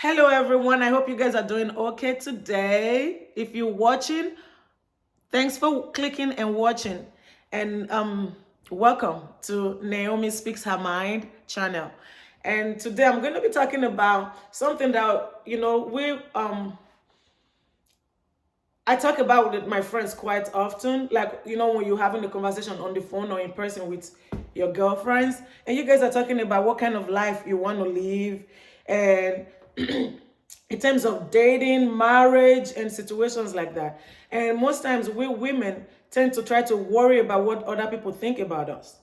Hello everyone, I hope you guys are doing okay today. If you're watching, thanks for clicking and watching. And welcome to Naomi Speaks Her Mind channel. And today I'm going to be talking about something that, I talk about with my friends quite often. Like, when you're having a conversation on the phone or in person with your girlfriends, and you guys are talking about what kind of life you want to live. And in terms of dating, marriage, and situations like that. And most times we women tend to try to worry about what other people think about us.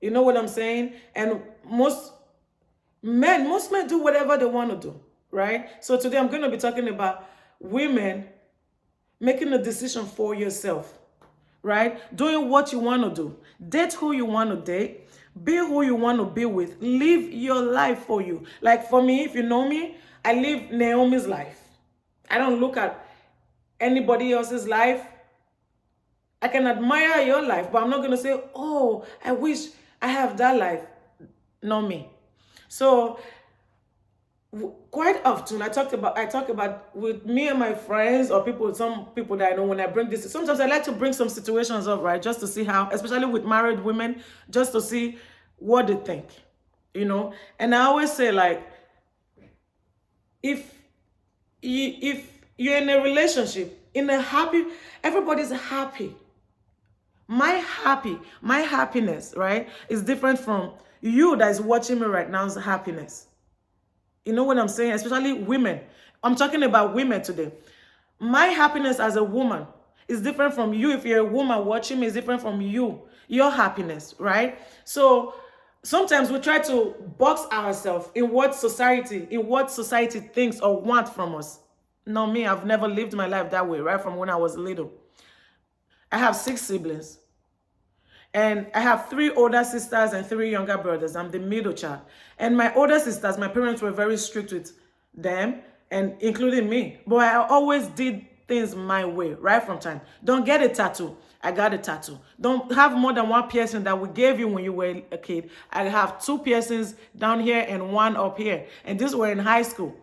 You know what I'm saying? And most men do whatever they want to do, right? So today I'm going to be talking about women making a decision for yourself, right? Doing what you want to do. Date who you want to date. Be who you want to be with. Live your life for you. Like for me, if you know me, I live Naomi's life. I don't look at anybody else's life. I can admire your life, but I'm not going to say, oh, I wish I have that life. Not me. So quite often I talk about with me and my friends or some people that I know. When I bring this, sometimes I like to bring some situations up, right, just to see how, especially with married women, just to see what they think, and I always say, like, if you're in a relationship, in a happy, everybody's happy. My happiness, right, is different from you that is watching me right now's happiness. You know what I'm saying? Especially women. I'm talking about women today. My happiness as a woman is different from you. If you're a woman watching me, is different from you. Your happiness, right? So sometimes we try to box ourselves in what society thinks or wants from us. No, me, I've never lived my life that way, right from when I was little. I have 6 siblings. And I have 3 older sisters and 3 younger brothers. I'm the middle child. And my older sisters, my parents were very strict with them, and including me. But I always did things my way, right from time. Don't get a tattoo. I got a tattoo. Don't have more than 1 piercing that we gave you when you were a kid. I have 2 piercings down here and 1 up here. And these were in high school.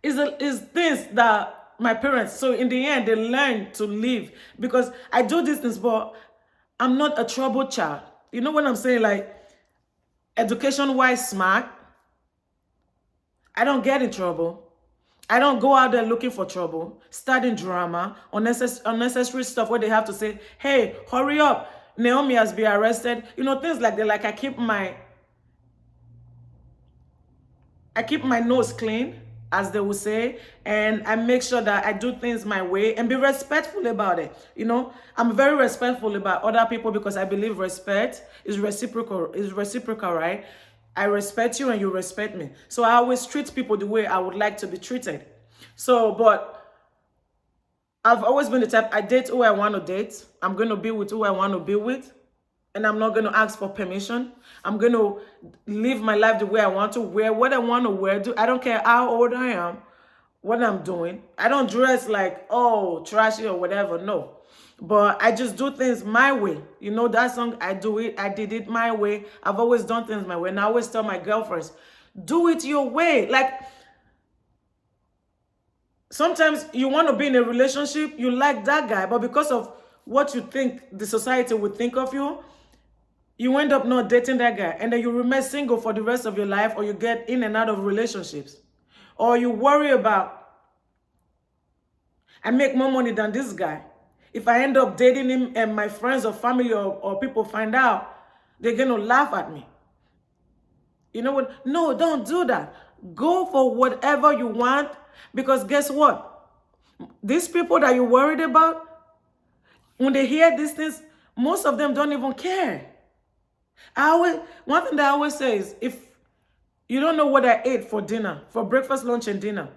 Is things that my parents, so in the end, they learned to live. Because I do these things, but I'm not a troubled child. You know what I'm saying? Like, education-wise smart. I don't get in trouble. I don't go out there looking for trouble, starting drama, unnecessary stuff where they have to say, hey, hurry up, Naomi has been arrested. Things like that. Like, I keep my nose clean, as they would say, and I make sure that I do things my way and be respectful about it. I'm very respectful about other people because I believe respect is reciprocal, right? I respect you and you respect me. So I always treat people the way I would like to be treated. So, but I've always been the type, I date who I want to date. I'm going to be with who I want to be with. And I'm not going to ask for permission. I'm going to live my life the way I want to, wear what I want to wear. I don't care how old I am, what I'm doing. I don't dress like, oh, trashy or whatever. No. But I just do things my way. That song, I did it my way. I've always done things my way. And I always tell my girlfriends, do it your way. Like, sometimes you want to be in a relationship, you like that guy, but because of what you think the society would think of you, you end up not dating that guy, and then you remain single for the rest of your life, or you get in and out of relationships, or you worry about, I make more money than this guy. If I end up dating him and my friends or family or people find out, they're going to laugh at me. You know what? No, don't do that. Go for whatever you want, because guess what? These people that you're worried about, when they hear these things, most of them don't even care. One thing that I always say is, if you don't know what I ate for dinner, for breakfast, lunch, and dinner,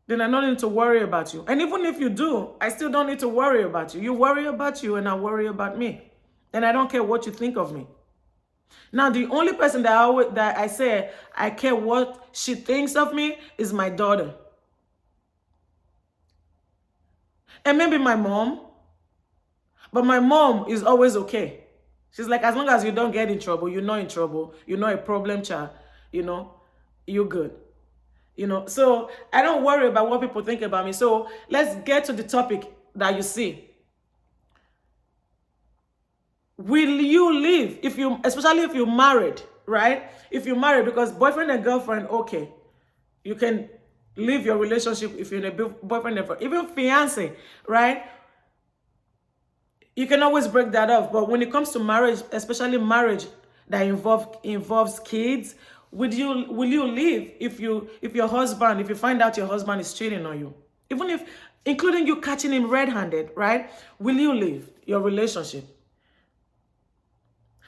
then I don't need to worry about you. And even if you do, I still don't need to worry about you. You worry about you and I worry about me. And I don't care what you think of me. Now, the only person that I say I care what she thinks of me is my daughter. And maybe my mom. But my mom is always okay. She's like, as long as you don't get in trouble, you're not in trouble, you're not a problem child, you're good. You know, so I don't worry about what people think about me. So let's get to the topic that you see. Will you leave if you, especially if you're married, right? If you're married, because boyfriend and girlfriend, okay, you can leave your relationship if you're in a boyfriend and girlfriend, even fiance, right? You can always break that off. But when it comes to marriage, especially marriage that involves kids, will you leave if your husband, if you find out your husband is cheating on you, even if, including you catching him red-handed, right? Will you leave your relationship?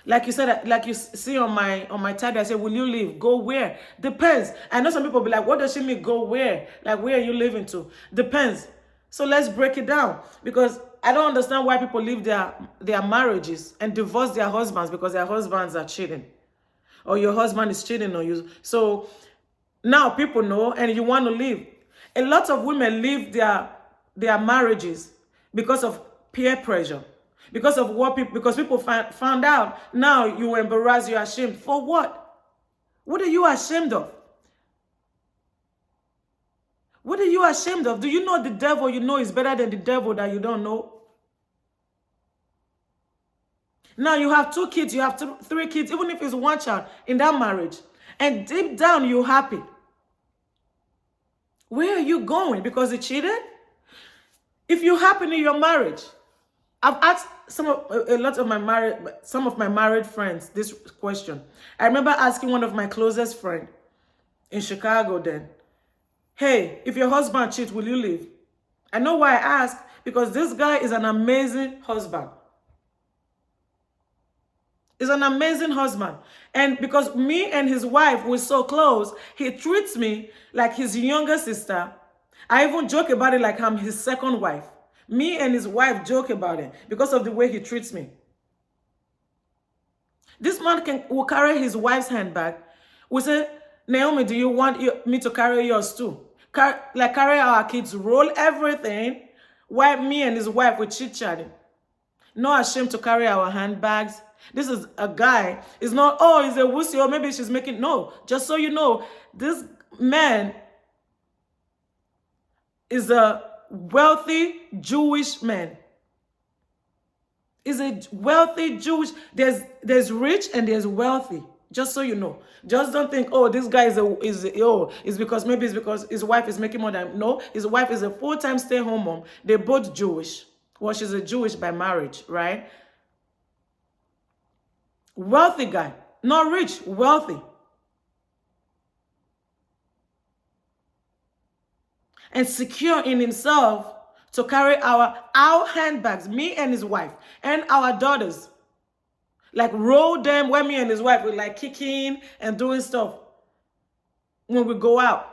Like you said, like you see on my tag, I say, will you leave? Go where? Depends. I know some people be like, what does she mean go where? Like, where are you leaving to? Depends. So let's break it down, because I don't understand why people leave their marriages and divorce their husbands because their husbands are cheating, or your husband is cheating on you. So now people know, and you want to leave. A lot of women leave their marriages because of peer pressure. Because of what people, because people found out. Now you embarrassed, you're ashamed. For what? What are you ashamed of? What are you ashamed of? Do you know the devil you know is better than the devil that you don't know? Now you have 2 kids, you have 3 kids, even if it's 1 child in that marriage. And deep down, you're happy. Where are you going? Because he cheated? If you're happy in your marriage, I've asked some of my married friends this question. I remember asking one of my closest friends in Chicago then, hey, if your husband cheats, will you leave? I know why I asked, because this guy is an amazing husband. He's an amazing husband. And because me and his wife were so close, he treats me like his younger sister. I even joke about it like I'm his second wife. Me and his wife joke about it because of the way he treats me. This man will carry his wife's handbag. We say, Naomi, do you want me to carry yours too? Carry our kids, roll everything, while me and his wife were chit-chatting. Not ashamed to carry our handbags. This is a guy. It's not, oh, he's a wussy, or maybe she's making, no. Just so you know, this man is a wealthy Jewish man. Is a wealthy Jewish. There's rich and there's wealthy. Just so you know. Just don't think, oh, this guy is because maybe it's because his wife is making more than. No, his wife is a full-time stay-home mom. They're both Jewish. Well, she's a Jewish by marriage, right? Wealthy guy. Not rich, wealthy. And secure in himself to carry our handbags, me and his wife, and our daughters. Like roll them when me and his wife were like kicking and doing stuff when we go out.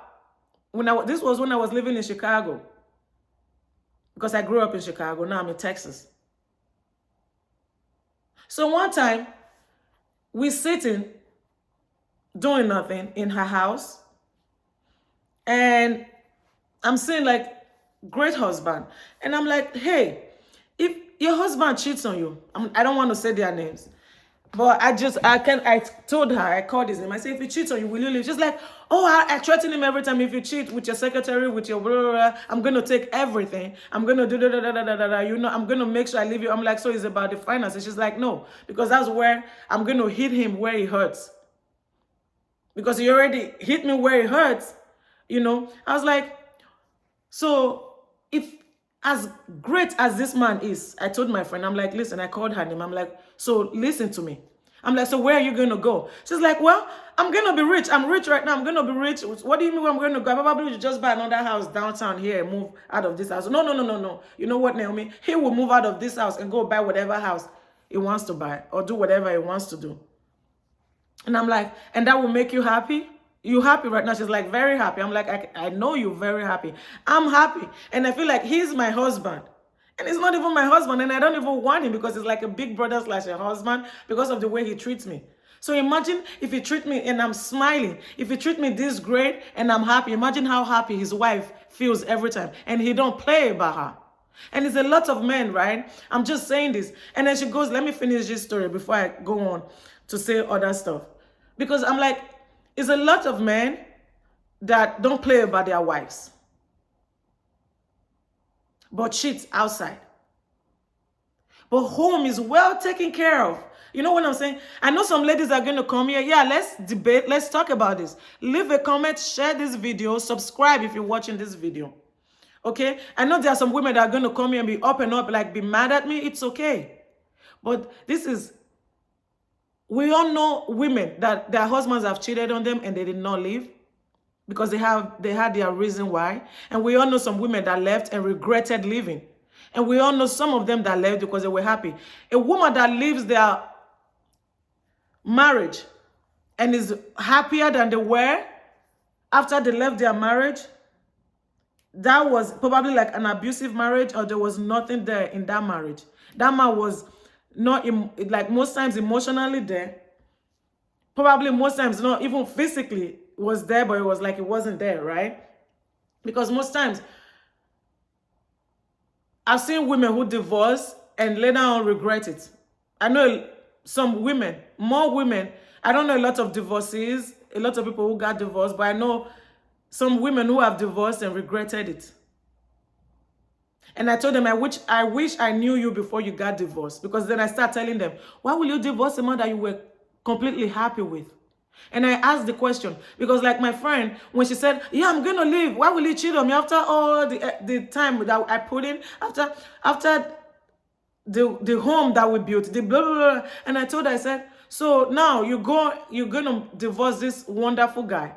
This was when I was living in Chicago. Because I grew up in Chicago, now I'm in Texas. So one time, we're sitting, doing nothing in her house. And I'm saying like, great husband. And I'm like, hey, if your husband cheats on you, I don't want to say their names, but I told her, I called his name. I said, if he cheats on you, will you leave? She's like, oh, I threaten him every time. If you cheat with your secretary, with your blah, blah, blah, I'm going to take everything. I'm going to do da, da, da, da, da, da, da. You know, I'm going to make sure I leave you. I'm like, so it's about the finances. She's like, no, because that's where I'm going to hit him where he hurts. Because he already hit me where it hurts, you know. I was like, so if as great as this man is, I told my friend, I'm like, listen, I called her name. I'm like, so listen to me. I'm like, so where are you going to go? She's like, well, I'm going to be rich. I'm rich right now. I'm going to be rich. What do you mean I'm going to go? I probably just buy another house downtown here and move out of this house. No. You know what, Naomi? He will move out of this house and go buy whatever house he wants to buy or do whatever he wants to do. And I'm like, and that will make you happy? You happy right now? She's like, very happy. I'm like, I know you're very happy. I'm happy. And I feel like he's my husband. And he's not even my husband. And I don't even want him because he's like a big brother / a husband because of the way he treats me. So imagine if he treats me and I'm smiling. If he treats me this great and I'm happy. Imagine how happy his wife feels every time. And he don't play about her. And it's a lot of men, right? I'm just saying this. And then she goes, let me finish this story before I go on to say other stuff. Because I'm like, it's a lot of men that don't play about their wives, but cheat outside. But home is well taken care of. You know what I'm saying? I know some ladies are going to come here. Yeah, let's debate. Let's talk about this. Leave a comment, share this video, subscribe if you're watching this video. Okay? I know there are some women that are going to come here and be up and up, like be mad at me. It's okay. But this is, we all know women that their husbands have cheated on them and they did not leave because they had their reason why. And we all know some women that left and regretted leaving. And we all know some of them that left because they were happy. A woman that leaves their marriage and is happier than they were after they left their marriage, that was probably like an abusive marriage, or there was nothing there in that marriage. That man was not, like most times emotionally there. Probably most times not even physically was there, but it was like it wasn't there, right? Because most times, I've seen women who divorce and later on regret it. I know some women, more women. I don't know a lot of divorcees, a lot of people who got divorced, but I know some women who have divorced and regretted it. And I told them, I wish I knew you before you got divorced. Because then I start telling them, why will you divorce a man that you were completely happy with? And I asked the question, because like my friend, when she said, yeah, I'm going to leave, why will he cheat on me after all the time that I put in, after the home that we built, the blah, blah, blah. And I told her, I said, so now you're going to divorce this wonderful guy.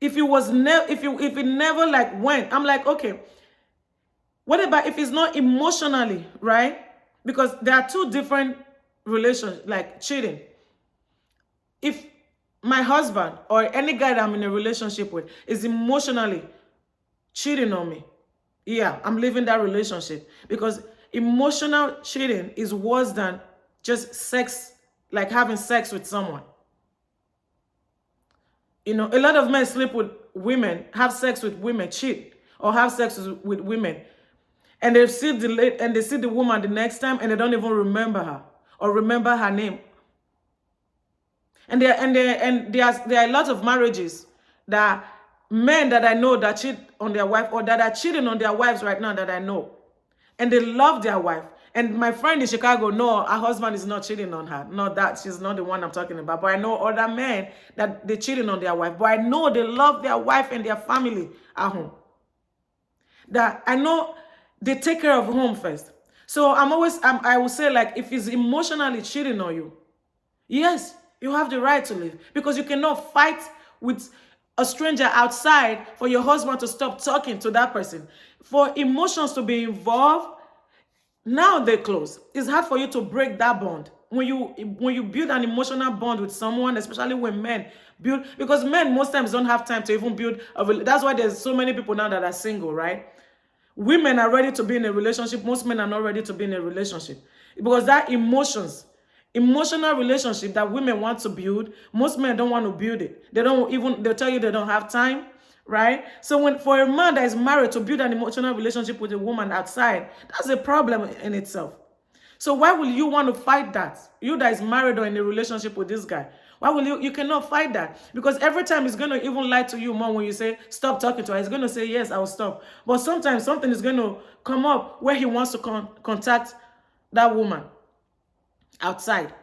If it never like went, I'm like, okay, what about if it's not emotionally, right? Because there are two different relations, like cheating. If my husband or any guy that I'm in a relationship with is emotionally cheating on me, yeah, I'm leaving that relationship. Because emotional cheating is worse than just sex, like having sex with someone. You know, a lot of men sleep with women, have sex with women, cheat, or have sex with women. And they see the woman the next time and they don't even remember her or remember her name. And there are a lot of marriages that men that I know that cheat on their wife or that are cheating on their wives right now that I know. And they love their wife. And my friend in Chicago, no, her husband is not cheating on her. Not that, she's not the one I'm talking about. But I know other men that they're cheating on their wife. But I know they love their wife and their family at home. That I know they take care of home first. So I will say, like, if he's emotionally cheating on you, yes, you have the right to leave. Because you cannot fight with a stranger outside for your husband to stop talking to that person. For emotions to be involved, now they're close. It's hard for you to break that bond. When you build an emotional bond with someone, especially when men build, because men most times don't have time to even build that's why there's so many people now that are single, right? Women are ready to be in a relationship. Most men are not ready to be in a relationship. Because that emotional relationship that women want to build, most men don't want to build it. They'll tell you they don't have time, right? So for a man that is married to build an emotional relationship with a woman outside, that's a problem in itself. So why will you want to fight that? You that is married or in a relationship with this guy, why will you cannot fight that? Because every time he's going to even lie to you more when you say, stop talking to her. He's going to say, yes, I will stop. But sometimes something is going to come up where he wants to contact that woman outside.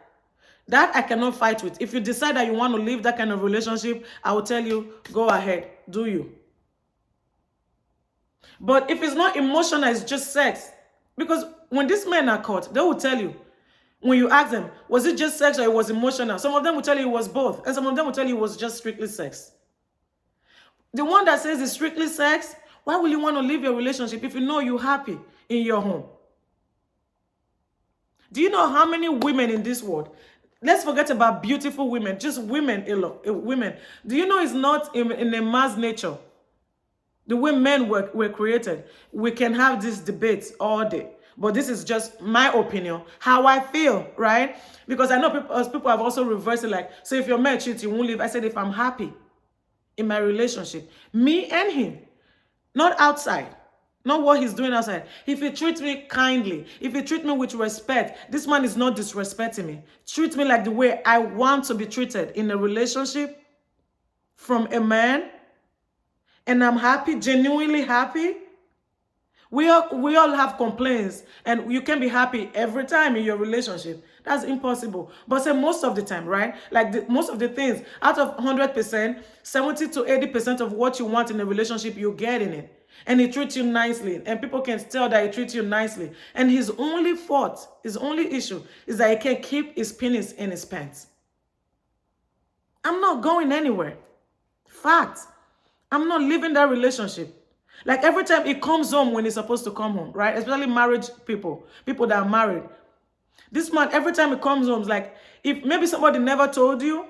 That I cannot fight with. If you decide that you want to leave that kind of relationship, I will tell you, go ahead, do you. But if it's not emotional, it's just sex. Because when these men are caught, they will tell you, when you ask them, was it just sex or it was emotional? Some of them will tell you it was both. And some of them will tell you it was just strictly sex. The one that says it's strictly sex, why will you want to leave your relationship if you know you're happy in your home? Do you know how many women in this world, let's forget about beautiful women, just women, women. Do you know it's not in a man's nature? The way men were created. We can have this debate all day. But this is just my opinion, how I feel, right? Because I know people have also reversed it, like, so if your man cheats, you won't leave. I said, if I'm happy in my relationship, me and him, not outside. Not what he's doing outside. If he treats me kindly, if he treats me with respect, this man is not disrespecting me. Treat me like the way I want to be treated in a relationship from a man, and I'm happy, genuinely happy. We all have complaints, and you can be happy every time in your relationship. That's impossible. But say most of the time, right? Like most of the things, out of 100%, 70 to 80% of what you want in a relationship, you get in it. And he treats you nicely, and people can tell that he treats you nicely. And his only fault, his only issue is that he can't keep his penis in his pants. I'm not going anywhere. Fact. I'm not leaving that relationship. Like every time he comes home when he's supposed to come home, right? Especially marriage people that are married. This man, every time he comes home, it's like, if maybe somebody never told you,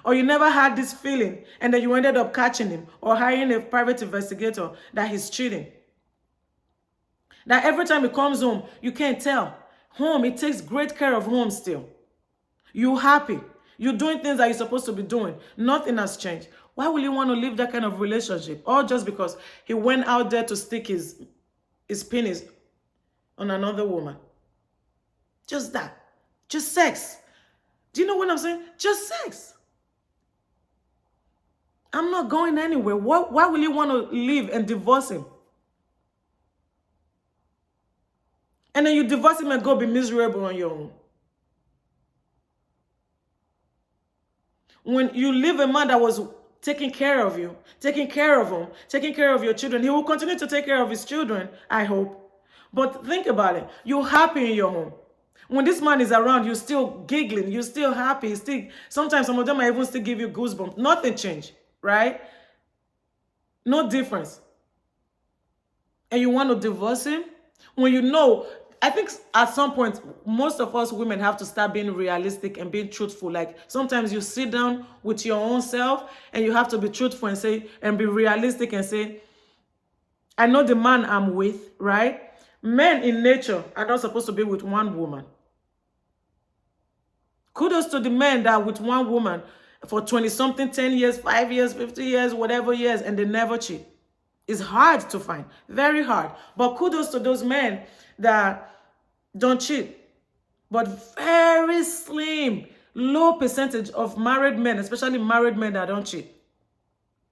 or you never had this feeling, and then you ended up catching him, or hiring a private investigator, that he's cheating. That every time he comes home, you can't tell. Home, he takes great care of home still. You're happy. You're doing things that you're supposed to be doing. Nothing has changed. Why will you want to leave that kind of relationship? All just because he went out there to stick his penis on another woman. Just that. Just sex. Do you know what I'm saying? Just sex. I'm not going anywhere. Why will you want to leave and divorce him? And then you divorce him and go be miserable on your own. When you leave a man that was taking care of you, taking care of him, taking care of your children, he will continue to take care of his children, I hope. But think about it. You're happy in your home. When this man is around, you're still giggling. You're still happy. Sometimes some of them might even still give you goosebumps. Nothing changed, right? No difference. And you want to divorce him? When you know, I think at some point, most of us women have to start being realistic and being truthful. Like sometimes you sit down with your own self and you have to be truthful and say, and be realistic and say, I know the man I'm with, right? Men in nature are not supposed to be with one woman. Kudos to the men that are with one woman for 20-something, 10 years, 5 years, 50 years, whatever years, and they never cheat. It's hard to find, very hard. But kudos to those men that don't cheat. But very slim, low percentage of married men, especially married men that don't cheat.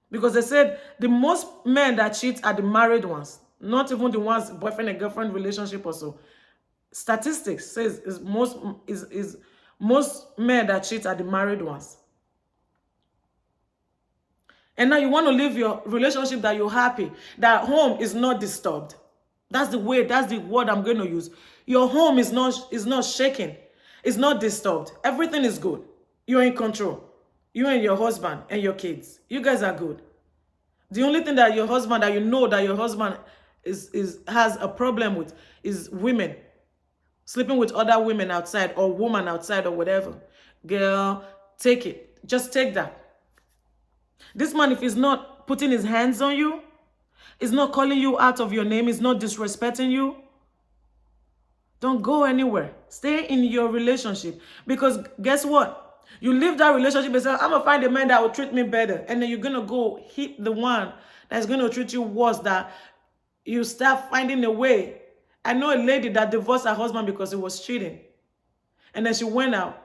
Because they said the most men that cheat are the married ones, not even the ones boyfriend and girlfriend relationship or so. Statistics says most men that cheat are the married ones. And now you want to live your relationship that you're happy, that home is not disturbed. That's the word I'm going to use. Your home is not shaking. It's not disturbed. Everything is good. You're in control. You and your husband and your kids. You guys are good. The only thing that your husband, that you know that your husband has a problem with is women. Sleeping with other women outside, or woman outside, or whatever. Girl, take it. Just take that. This man, if he's not putting his hands on you, he's not calling you out of your name, he's not disrespecting you, don't go anywhere. Stay in your relationship. Because guess what? You leave that relationship and say, I'm going to find a man that will treat me better. And then you're going to go hit the one that's going to treat you worse, that you start finding a way. I know a lady that divorced her husband because he was cheating. And then she went out,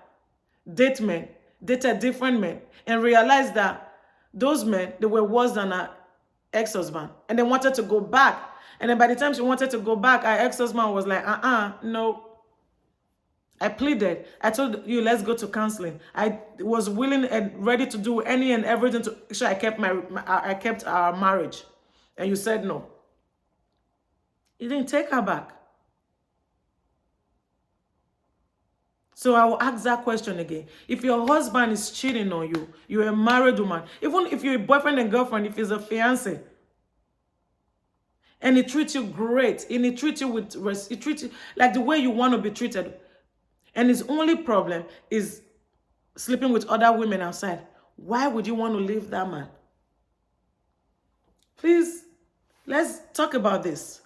dated different men, and realized that those men, they were worse than her ex-husband. And they wanted to go back. And then by the time she wanted to go back, her ex-husband was like, no. I pleaded. I told you, let's go to counseling. I was willing and ready to do any and everything to make sure I kept our marriage. And you said no. You didn't take her back. So I will ask that question again. If your husband is cheating on you, you're a married woman, even if you're a boyfriend and girlfriend, if he's a fiancé, and he treats you great, and he treats you he treats you like the way you want to be treated, and his only problem is sleeping with other women outside, why would you want to leave that man? Please, let's talk about this.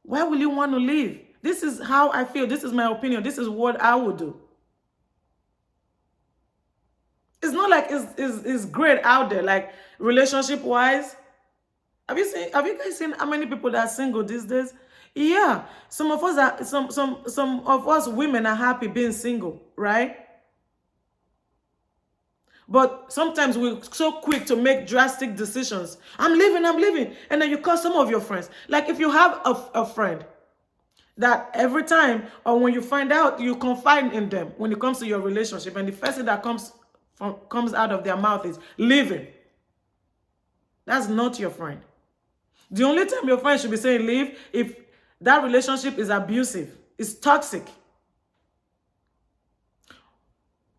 Why will you want to leave? This is how I feel. This is my opinion. This is what I would do. It's not like it's great out there, like relationship-wise. Have you guys seen how many people that are single these days? Yeah. Some of us are some of us women are happy being single, right? But sometimes we're so quick to make drastic decisions. I'm leaving. And then you call some of your friends. Like if you have a friend that every time or when you find out, you confide in them when it comes to your relationship, and the first thing that comes out of their mouth is leaving. That's not your friend. The only time your friend should be saying leave if that relationship is abusive, it's toxic.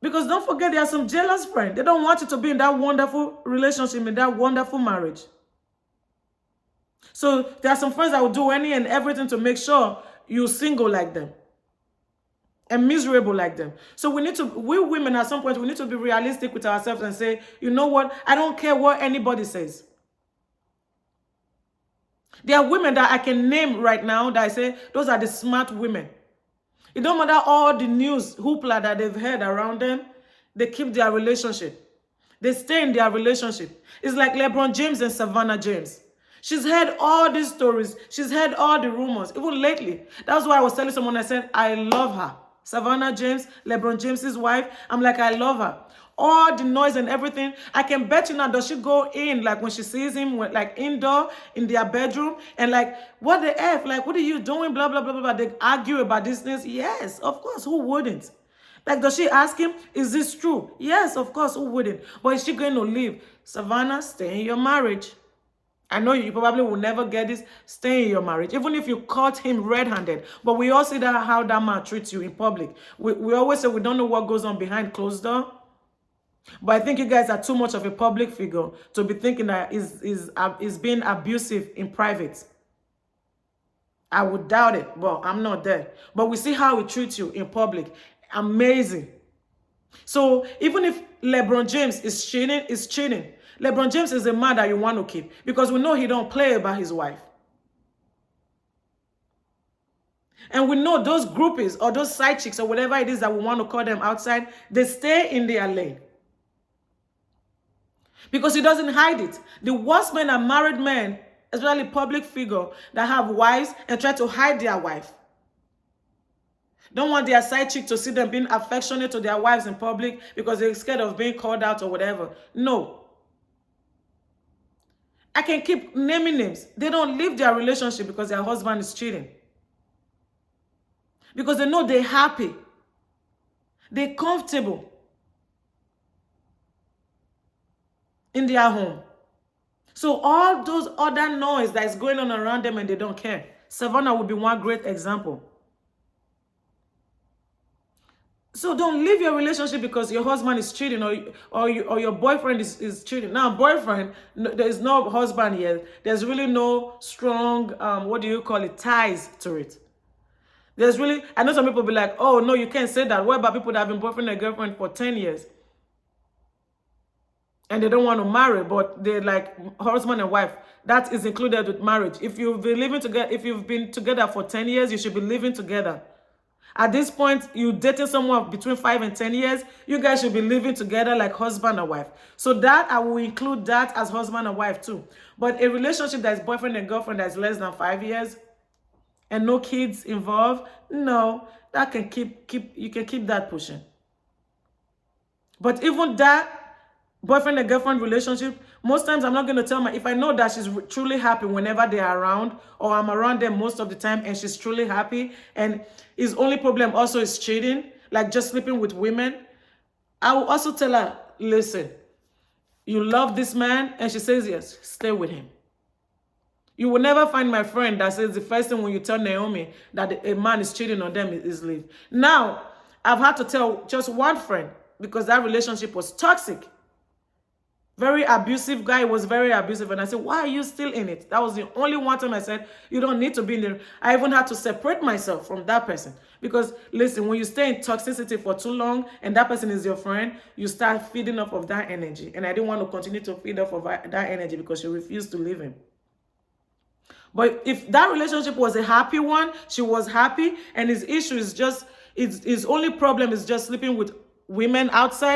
Because don't forget, there are some jealous friends. They don't want you to be in that wonderful relationship, in that wonderful marriage. So there are some friends that will do any and everything to make sure you're single like them and miserable like them. So we women at some point, we need to be realistic with ourselves and say, you know what? I don't care what anybody says. There are women that I can name right now that I say, those are the smart women. It don't matter all the news hoopla that they've heard around them, they keep their relationship. They stay in their relationship. It's like LeBron James and Savannah James. She's heard all these stories. She's heard all the rumors, even lately. That's why I was telling someone, I said, I love her. Savannah James, LeBron James's wife. I'm like, I love her. All the noise and everything. I can bet you now, does she go in, like when she sees him, like indoor, in their bedroom, and like, what the F? Like, what are you doing? Blah, blah, blah, blah, blah. They argue about these things. Yes, of course, who wouldn't? Like, does she ask him, is this true? Yes, of course, who wouldn't? But is she going to leave? Savannah, stay in your marriage. I know you probably will never get this. Stay in your marriage. Even if you caught him red-handed. But we all see that how that man treats you in public. We always say we don't know what goes on behind closed door. But I think you guys are too much of a public figure to be thinking that is being abusive in private. I would doubt it, but I'm not there. But we see how he treats you in public. Amazing. So even if LeBron James is cheating. LeBron James is a man that you want to keep because we know he don't play about his wife. And we know those groupies or those side chicks or whatever it is that we want to call them outside, they stay in their lane. Because he doesn't hide it. The worst men are married men, especially public figures that have wives and try to hide their wife. Don't want their side chick to see them being affectionate to their wives in public because they're scared of being called out or whatever. No. I can keep naming names. They don't leave their relationship because their husband is cheating. Because they know they're happy. They're comfortable in their home. So all those other noise that is going on around them and they don't care. Savannah would be one great example. So don't leave your relationship because your husband is cheating or your boyfriend is cheating. Now, boyfriend, there is no husband yet. There's really no strong, what do you call it, ties to it. There's really, I know some people be like, oh, no, you can't say that. What about people that have been boyfriend and girlfriend for 10 years? And they don't want to marry, but they're like husband and wife. That is included with marriage. If you've been living together, if you've been together for 10 years, you should be living together. At this point, you dating someone between 5 and 10 years, you guys should be living together like husband and wife. So that, I will include that as husband and wife too. But a relationship that is boyfriend and girlfriend that's less than 5 years and no kids involved, no, that can you can keep that pushing. But even that boyfriend and girlfriend relationship, most times I'm not going to tell if I know that she's truly happy whenever they are around, or I'm around them most of the time and she's truly happy, and his only problem also is cheating, like just sleeping with women, I will also tell her, listen, you love this man, and she says yes, stay with him. You will never find my friend that says the first thing when you tell Naomi that a man is cheating on them is leave. Now, I've had to tell just one friend because that relationship was toxic. Very abusive guy, was very abusive. And I said, why are you still in it? That was the only one time I said, you don't need to be in there. I even had to separate myself from that person. Because listen, when you stay in toxicity for too long and that person is your friend, you start feeding off of that energy. And I didn't want to continue to feed off of that energy because she refused to leave him. But if that relationship was a happy one, she was happy, and his issue is just, his only problem is just sleeping with women outside.